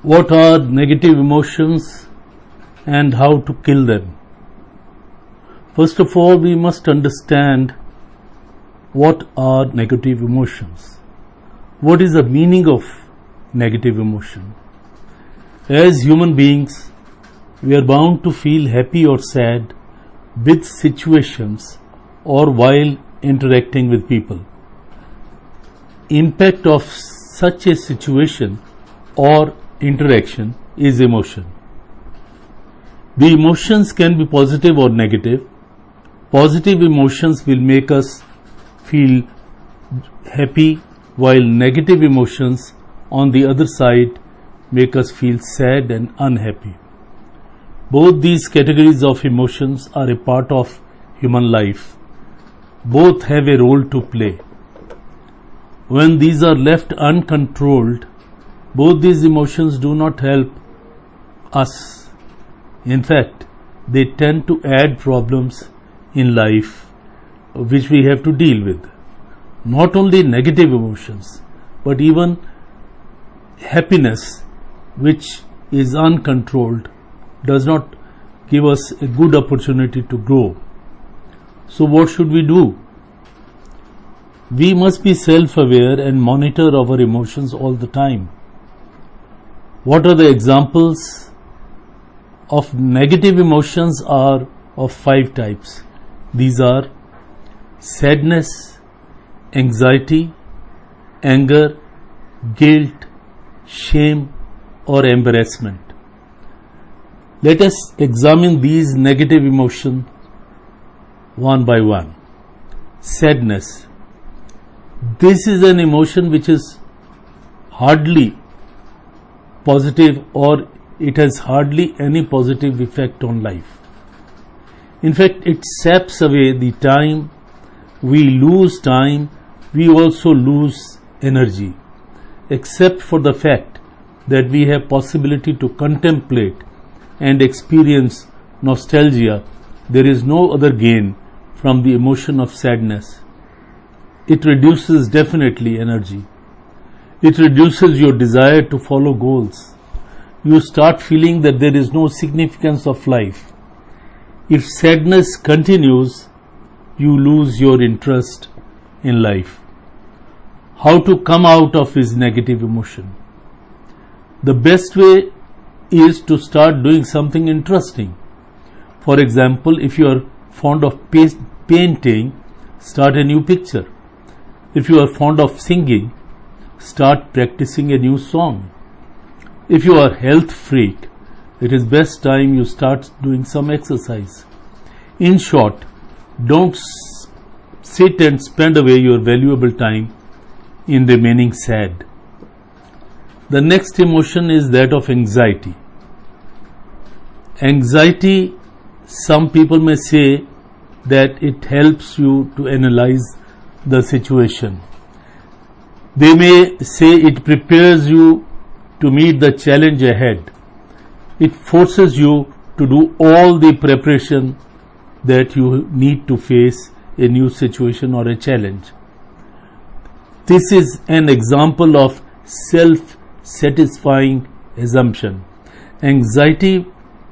What are negative emotions and how to kill them? First of all, we must understand what are negative emotions. What is the meaning of negative emotion? As human beings, we are bound to feel happy or sad with situations or while interacting with people. Impact of such a situation or interaction is emotion. The emotions can be positive or negative. Positive emotions will make us feel happy, while negative emotions on the other side make us feel sad and unhappy. Both these categories of emotions are a part of human life. Both have a role to play. When these are left uncontrolled, both these emotions do not help us. In fact, they tend to add problems in life which we have to deal with. Not only negative emotions, but even happiness which is uncontrolled does not give us a good opportunity to grow. So what should we do? We must be self-aware and monitor our emotions all the time. What are the examples of negative emotions? Are of 5 types. These are sadness, anxiety, anger, guilt, shame or embarrassment. Let us examine these negative emotions one by one. Sadness. This is an emotion which is hardly positive, or it has hardly any positive effect on life. In fact, it saps away the time. We lose time, we also lose energy. Except for the fact that we have possibility to contemplate and experience nostalgia, there is no other gain from the emotion of sadness. It reduces definitely energy. It reduces your desire to follow goals. You start feeling that there is no significance of life. If sadness continues, you lose your interest in life. How to come out of this negative emotion? The best way is to start doing something interesting. For example, if you are fond of painting, start a new picture. If you are fond of singing, start practicing a new song. If you are a health freak, it is best time you start doing some exercise. In short, don't sit and spend away your valuable time in remaining sad. The next emotion is that of anxiety. Anxiety, some people may say that it helps you to analyze the situation. They may say it prepares you to meet the challenge ahead. It forces you to do all the preparation that you need to face a new situation or a challenge. This is an example of self-satisfying assumption. Anxiety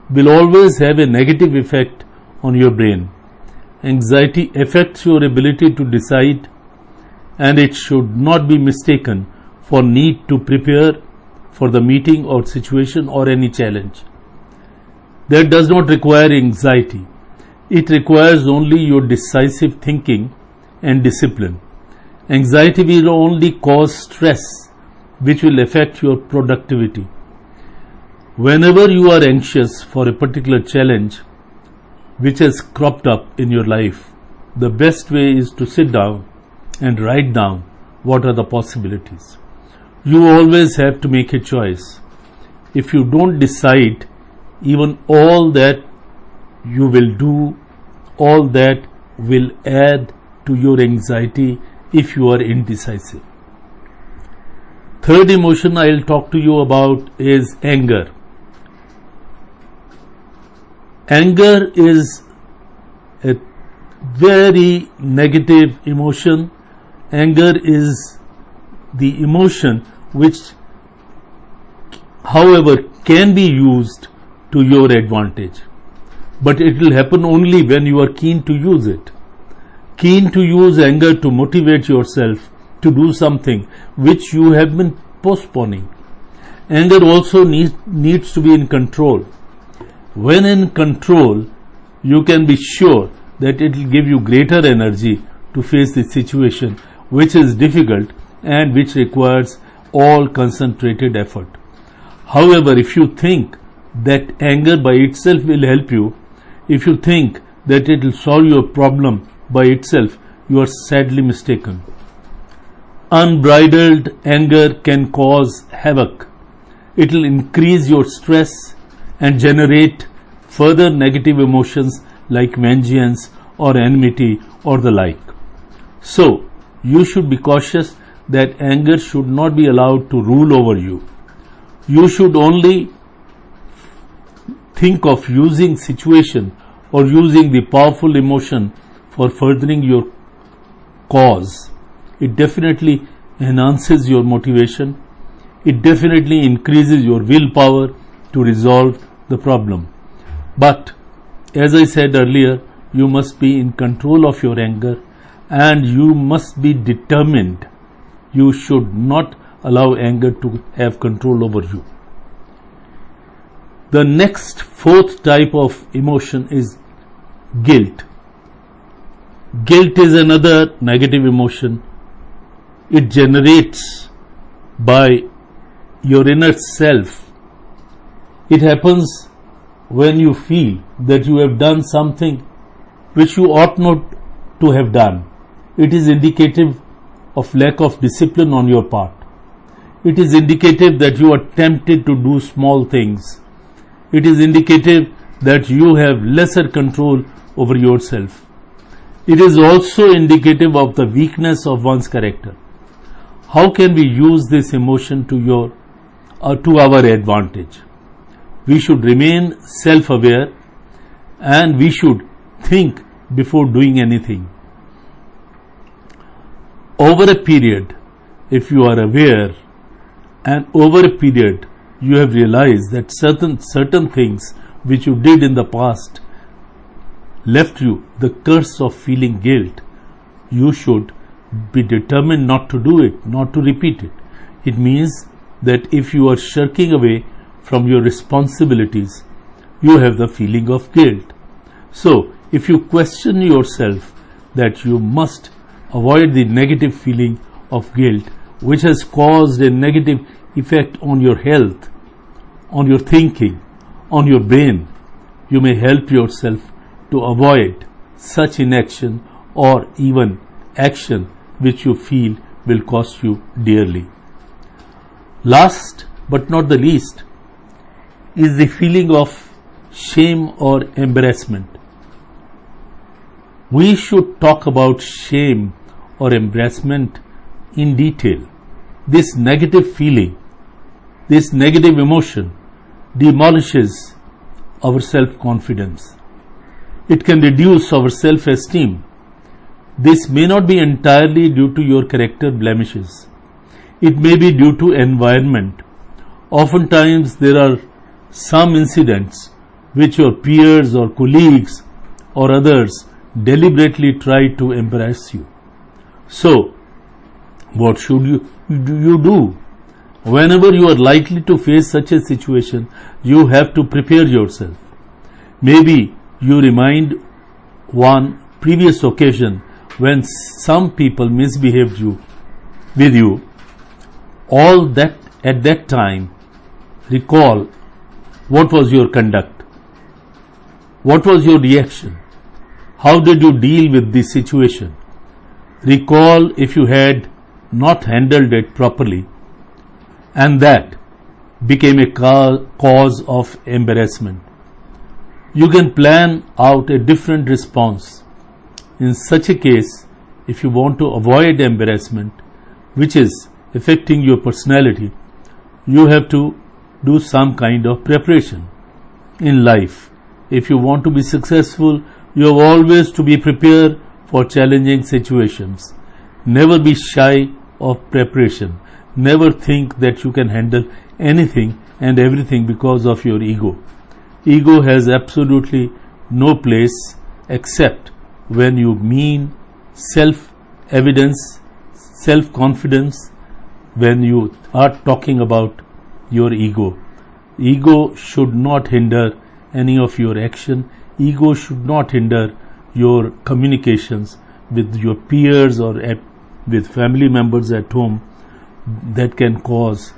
will always have a negative effect on your brain. Anxiety affects your ability to decide, and it should not be mistaken for need to prepare for the meeting or situation or any challenge. That does not require anxiety. It requires only your decisive thinking and discipline. Anxiety will only cause stress, which will affect your productivity. Whenever you are anxious for a particular challenge which has cropped up in your life, the best way is to sit down and write down what are the possibilities. You always have to make a choice. If you don't decide, even all that you will do, all that will add to your anxiety if you are indecisive. Third emotion I will talk to you about is anger. Anger is a very negative emotion. Anger is the emotion which however, can be used to your advantage. But it will happen only when you are keen to use it. Keen to use anger to motivate yourself to do something which you have been postponing. Anger also needs to be in control. When in control, you can be sure that it will give you greater energy to face the situation which is difficult and which requires all concentrated effort. However, if you think that anger by itself will help you, if you think that it will solve your problem by itself, you are sadly mistaken. Unbridled anger can cause havoc. It will increase your stress and generate further negative emotions like vengeance or enmity or the like. So, you should be cautious that anger should not be allowed to rule over you. You should only think of using situation or using the powerful emotion for furthering your cause. It definitely enhances your motivation. It definitely increases your willpower to resolve the problem. But as I said earlier, you must be in control of your anger and you must be determined. You should not allow anger to have control over you. The next fourth type of emotion is guilt. Guilt is another negative emotion. It generates by your inner self. It happens when you feel that you have done something which you ought not to have done. It is indicative of lack of discipline on your part. It is indicative that you are tempted to do small things. It is indicative that you have lesser control over yourself. It is also indicative of the weakness of one's character. How can we use this emotion to our advantage? We should remain self-aware and we should think before doing anything. Over a period, if you are aware, and over a period you have realized that certain things which you did in the past left you the curse of feeling guilt, you should be determined not to do it, not to repeat it. It means that if you are shirking away from your responsibilities, you have the feeling of guilt. So, if you question yourself that you must avoid the negative feeling of guilt, which has caused a negative effect on your health, on your thinking, on your brain, you may help yourself to avoid such inaction or even action which you feel will cost you dearly. Last but not the least is the feeling of shame or embarrassment. We should talk about shame or embarrassment in detail. This negative feeling, this negative emotion demolishes our self-confidence. It can reduce our self-esteem. This may not be entirely due to your character blemishes. It may be due to environment. Oftentimes there are some incidents which your peers or colleagues or others deliberately try to embarrass you. So, what should you do? Whenever you are likely to face such a situation, you have to prepare yourself. Maybe you remind one previous occasion when some people misbehaved with you. All that at that time, recall what was your conduct, what was your reaction, how did you deal with the situation. Recall if you had not handled it properly, and that became a cause of embarrassment. You can plan out a different response. In such a case, if you want to avoid embarrassment, which is affecting your personality, you have to do some kind of preparation in life. If you want to be successful, you have always to be prepared for challenging situations. Never be shy of preparation. Never think that you can handle anything and everything because of your ego. Ego has absolutely no place except when you mean self-evidence, self-confidence, when you are talking about your ego. Ego should not hinder any of your action. Ego should not hinder your communications with your peers or with family members at home that can cause